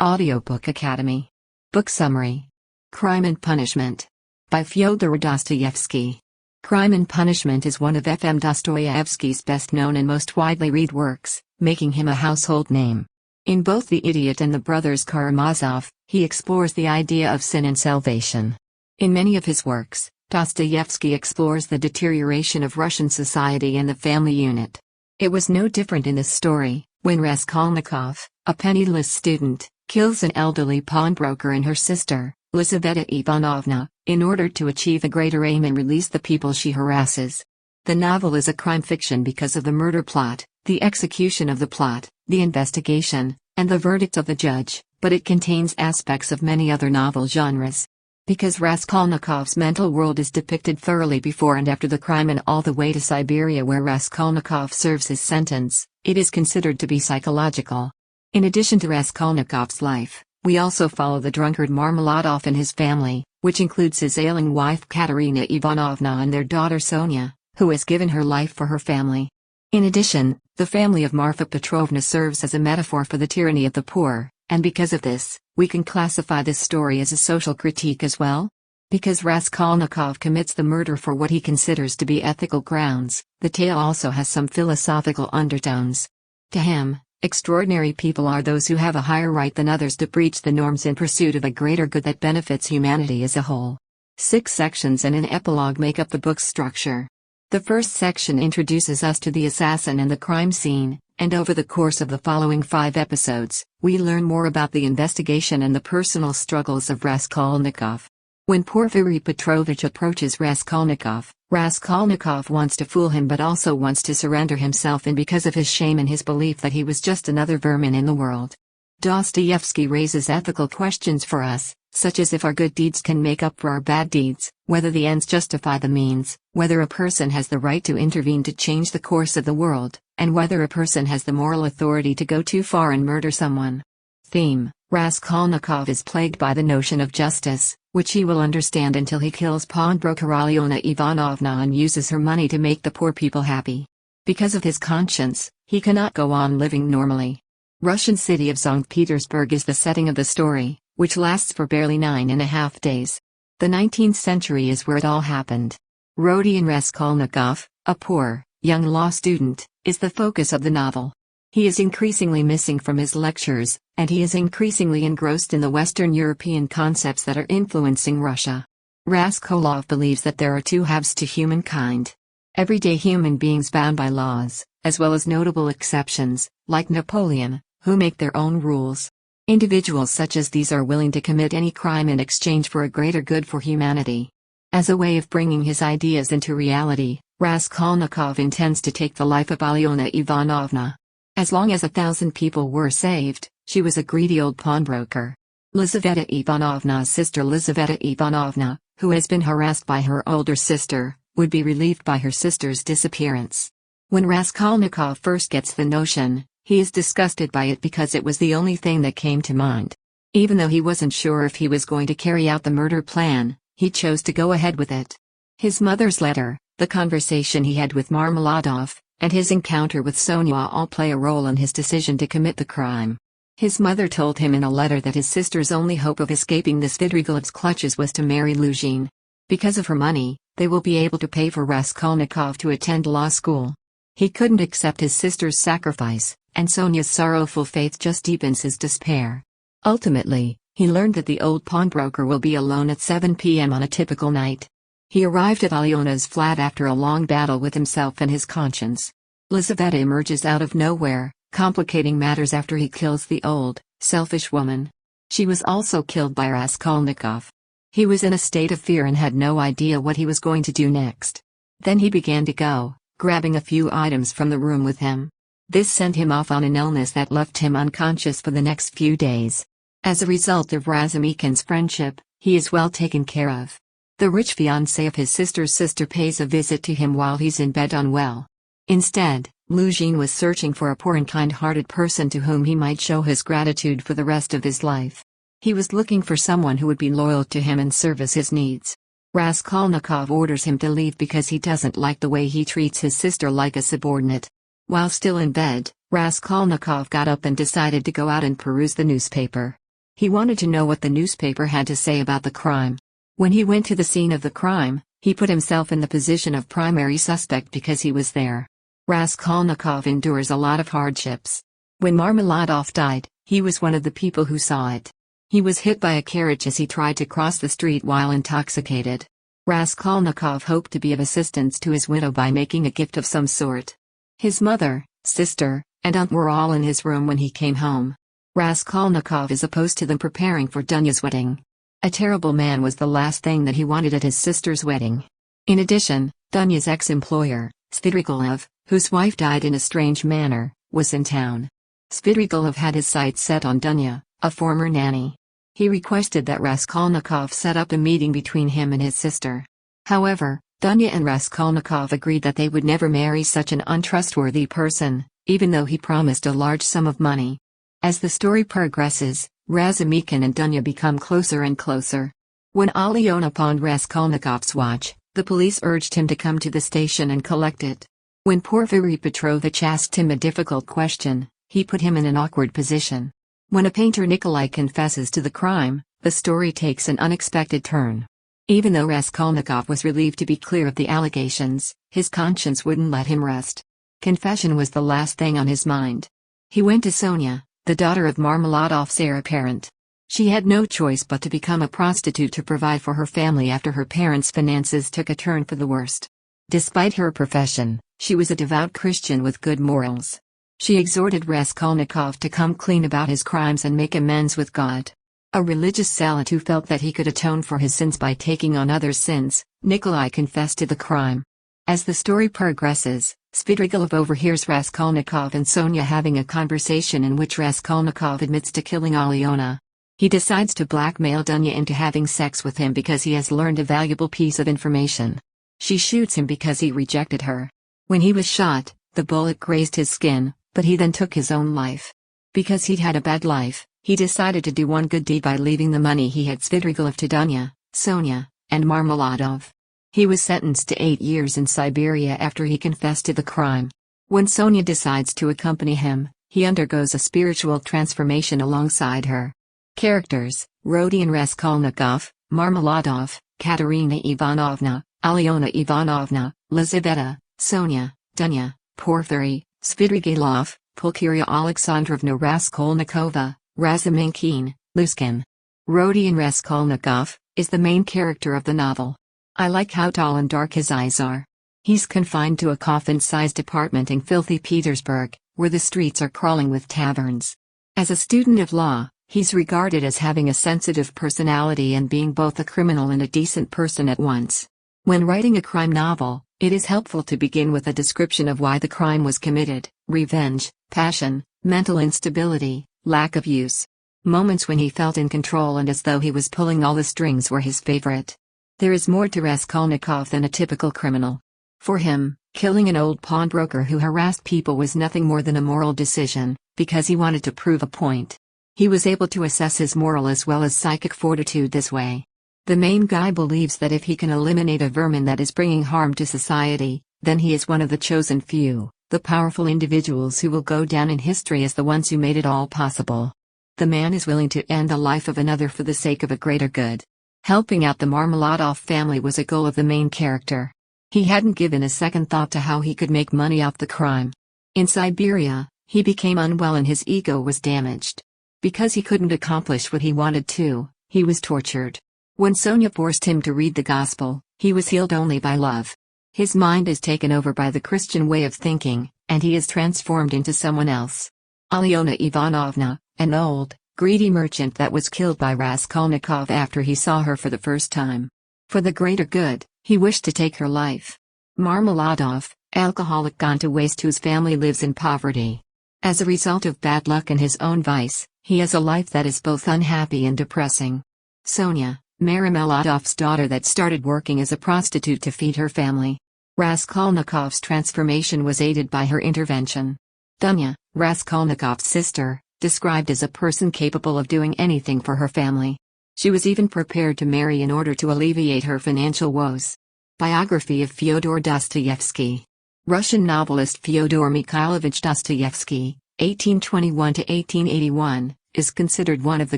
Audiobook Academy. Book Summary. Crime and Punishment. By Fyodor Dostoevsky. Crime and Punishment is one of F.M. Dostoevsky's best-known and most widely read works, making him a household name. In both The Idiot and The Brothers Karamazov, he explores the idea of sin and salvation. In many of his works, Dostoevsky explores the deterioration of Russian society and the family unit. It was no different in this story, when Raskolnikov, a penniless student, kills an elderly pawnbroker and her sister, Lizaveta Ivanovna, in order to achieve a greater aim and release the people she harasses. The novel is a crime fiction because of the murder plot, the execution of the plot, the investigation, and the verdict of the judge, but it contains aspects of many other novel genres. Because Raskolnikov's mental world is depicted thoroughly before and after the crime and all the way to Siberia where Raskolnikov serves his sentence, it is considered to be psychological. In addition to Raskolnikov's life, we also follow the drunkard Marmeladov and his family, which includes his ailing wife Katerina Ivanovna and their daughter Sonia, who has given her life for her family. In addition, the family of Marfa Petrovna serves as a metaphor for the tyranny of the poor, and because of this, we can classify this story as a social critique as well. Because Raskolnikov commits the murder for what he considers to be ethical grounds, the tale also has some philosophical undertones. To him, extraordinary people are those who have a higher right than others to breach the norms in pursuit of a greater good that benefits humanity as a whole. 6 sections and an epilogue make up the book's structure. The first section introduces us to the assassin and the crime scene, and over the course of the following 5 episodes, we learn more about the investigation and the personal struggles of Raskolnikov. When Porfiry Petrovich approaches Raskolnikov, Raskolnikov wants to fool him but also wants to surrender himself, and because of his shame and his belief that he was just another vermin in the world. Dostoevsky raises ethical questions for us, such as if our good deeds can make up for our bad deeds, whether the ends justify the means, whether a person has the right to intervene to change the course of the world, and whether a person has the moral authority to go too far and murder someone. Theme: Raskolnikov is plagued by the notion of justice, which he will understand until he kills pawnbroker Alyona Ivanovna and uses her money to make the poor people happy. Because of his conscience, he cannot go on living normally. Russian city of St. Petersburg is the setting of the story, which lasts for barely 9.5 days. The 19th century is where it all happened. Rodion Raskolnikov, a poor, young law student, is the focus of the novel. He is increasingly missing from his lectures, and he is increasingly engrossed in the Western European concepts that are influencing Russia. Raskolnikov believes that there are 2 halves to humankind. Everyday human beings bound by laws, as well as notable exceptions, like Napoleon, who make their own rules. Individuals such as these are willing to commit any crime in exchange for a greater good for humanity. As a way of bringing his ideas into reality, Raskolnikov intends to take the life of Alyona Ivanovna. As long as 1,000 people were saved, she was a greedy old pawnbroker. Lizaveta Ivanovna's sister Lizaveta Ivanovna, who has been harassed by her older sister, would be relieved by her sister's disappearance. When Raskolnikov first gets the notion, he is disgusted by it because it was the only thing that came to mind. Even though he wasn't sure if he was going to carry out the murder plan, he chose to go ahead with it. His mother's letter, the conversation he had with Marmeladov, and his encounter with Sonia all play a role in his decision to commit the crime. His mother told him in a letter that his sister's only hope of escaping the Svidrigailov's clutches was to marry Luzhin. Because of her money, they will be able to pay for Raskolnikov to attend law school. He couldn't accept his sister's sacrifice, and Sonia's sorrowful faith just deepens his despair. Ultimately, he learned that the old pawnbroker will be alone at 7 p.m. on a typical night. He arrived at Alyona's flat after a long battle with himself and his conscience. Lizaveta emerges out of nowhere, complicating matters after he kills the old, selfish woman. She was also killed by Raskolnikov. He was in a state of fear and had no idea what he was going to do next. Then he began to go, grabbing a few items from the room with him. This sent him off on an illness that left him unconscious for the next few days. As a result of Razumikin's friendship, he is well taken care of. The rich fiancé of his sister's sister pays a visit to him while he's in bed unwell. Instead, Luzhin was searching for a poor and kind-hearted person to whom he might show his gratitude for the rest of his life. He was looking for someone who would be loyal to him and service his needs. Raskolnikov orders him to leave because he doesn't like the way he treats his sister like a subordinate. While still in bed, Raskolnikov got up and decided to go out and peruse the newspaper. He wanted to know what the newspaper had to say about the crime. When he went to the scene of the crime, he put himself in the position of primary suspect because he was there. Raskolnikov endures a lot of hardships. When Marmeladov died, he was one of the people who saw it. He was hit by a carriage as he tried to cross the street while intoxicated. Raskolnikov hoped to be of assistance to his widow by making a gift of some sort. His mother, sister, and aunt were all in his room when he came home. Raskolnikov is opposed to them preparing for Dunya's wedding. A terrible man was the last thing that he wanted at his sister's wedding. In addition, Dunya's ex-employer, Svidrigailov, whose wife died in a strange manner, was in town. Svidrigailov had his sights set on Dunya, a former nanny. He requested that Raskolnikov set up a meeting between him and his sister. However, Dunya and Raskolnikov agreed that they would never marry such an untrustworthy person, even though he promised a large sum of money. As the story progresses, Razumikin and Dunya become closer and closer. When Alyona pawned Raskolnikov's watch, the police urged him to come to the station and collect it. When Porfiry Petrovich asked him a difficult question, he put him in an awkward position. When a painter Nikolai confesses to the crime, the story takes an unexpected turn. Even though Raskolnikov was relieved to be clear of the allegations, his conscience wouldn't let him rest. Confession was the last thing on his mind. He went to Sonia, the daughter of Marmeladov's heir apparent. She had no choice but to become a prostitute to provide for her family after her parents' finances took a turn for the worst. Despite her profession, she was a devout Christian with good morals. She exhorted Raskolnikov to come clean about his crimes and make amends with God. A religious zealot who felt that he could atone for his sins by taking on others' sins, Nikolai confessed to the crime. As the story progresses, Svidrigailov overhears Raskolnikov and Sonia having a conversation in which Raskolnikov admits to killing Alyona. He decides to blackmail Dunya into having sex with him because he has learned a valuable piece of information. She shoots him because he rejected her. When he was shot, the bullet grazed his skin, but he then took his own life. Because he'd had a bad life, he decided to do one good deed by leaving the money he had Svidrigailov to Dunya, Sonia, and Marmeladov. He was sentenced to 8 years in Siberia after he confessed to the crime. When Sonia decides to accompany him, he undergoes a spiritual transformation alongside her. Characters: Rodion Raskolnikov, Marmeladov, Katerina Ivanovna, Alyona Ivanovna, Lizaveta, Sonia, Dunya, Porfiry, Svidrigailov, Pulcheria Alexandrovna Raskolnikova, Razumikin, Luskin. Rodion Raskolnikov is the main character of the novel. I like how tall and dark his eyes are. He's confined to a coffin-sized apartment in filthy Petersburg, where the streets are crawling with taverns. As a student of law, he's regarded as having a sensitive personality and being both a criminal and a decent person at once. When writing a crime novel, it is helpful to begin with a description of why the crime was committed: revenge, passion, mental instability, lack of use. Moments when he felt in control and as though he was pulling all the strings were his favorite. There is more to Raskolnikov than a typical criminal. For him, killing an old pawnbroker who harassed people was nothing more than a moral decision, because he wanted to prove a point. He was able to assess his moral as well as psychic fortitude this way. The main guy believes that if he can eliminate a vermin that is bringing harm to society, then he is one of the chosen few, the powerful individuals who will go down in history as the ones who made it all possible. The man is willing to end the life of another for the sake of a greater good. Helping out the Marmeladov family was a goal of the main character. He hadn't given a second thought to how he could make money off the crime. In Siberia, he became unwell and his ego was damaged. Because he couldn't accomplish what he wanted to, he was tortured. When Sonia forced him to read the gospel, he was healed only by love. His mind is taken over by the Christian way of thinking, and he is transformed into someone else. Alyona Ivanovna, an old, greedy merchant that was killed by Raskolnikov after he saw her for the first time. For the greater good, he wished to take her life. Marmeladov, alcoholic gone to waste whose family lives in poverty. As a result of bad luck and his own vice, he has a life that is both unhappy and depressing. Sonia, Marmeladov's daughter that started working as a prostitute to feed her family. Raskolnikov's transformation was aided by her intervention. Dunya, Raskolnikov's sister, described as a person capable of doing anything for her family. She was even prepared to marry in order to alleviate her financial woes. Biography of Fyodor Dostoevsky. Russian novelist Fyodor Mikhailovich Dostoevsky, 1821–1881, is considered one of the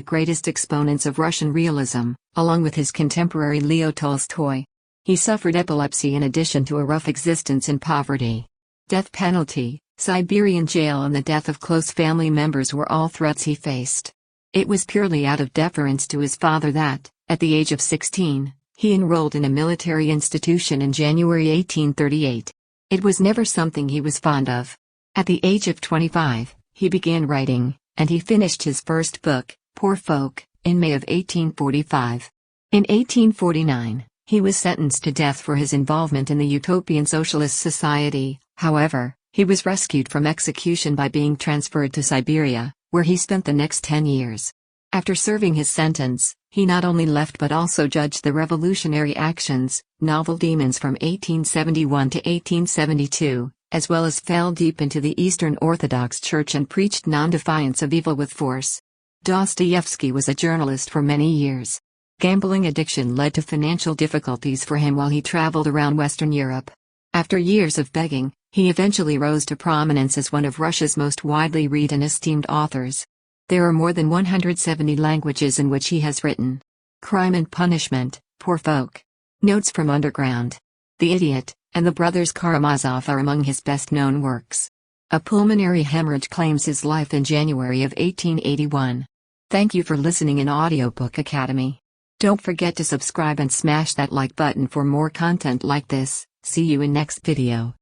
greatest exponents of Russian realism, along with his contemporary Leo Tolstoy. He suffered epilepsy in addition to a rough existence in poverty. Death penalty, Siberian jail and the death of close family members were all threats he faced. It was purely out of deference to his father that, at the age of 16, he enrolled in a military institution in January 1838. It was never something he was fond of. At the age of 25, he began writing, and he finished his first book, Poor Folk, in May of 1845. In 1849, he was sentenced to death for his involvement in the Utopian Socialist Society. However, he was rescued from execution by being transferred to Siberia, where he spent the next 10 years. After serving his sentence, he not only left but also judged the revolutionary actions, novel demons from 1871 to 1872, as well as fell deep into the Eastern Orthodox Church and preached non-defiance of evil with force. Dostoevsky was a journalist for many years. Gambling addiction led to financial difficulties for him while he traveled around Western Europe. After years of begging, he eventually rose to prominence as one of Russia's most widely read and esteemed authors. There are more than 170 languages in which he has written. Crime and Punishment, Poor Folk, Notes from Underground, The Idiot, and The Brothers Karamazov are among his best-known works. A pulmonary hemorrhage claims his life in January of 1881. Thank you for listening in Audiobook Academy. Don't forget to subscribe and smash that like button for more content like this. See you in next video.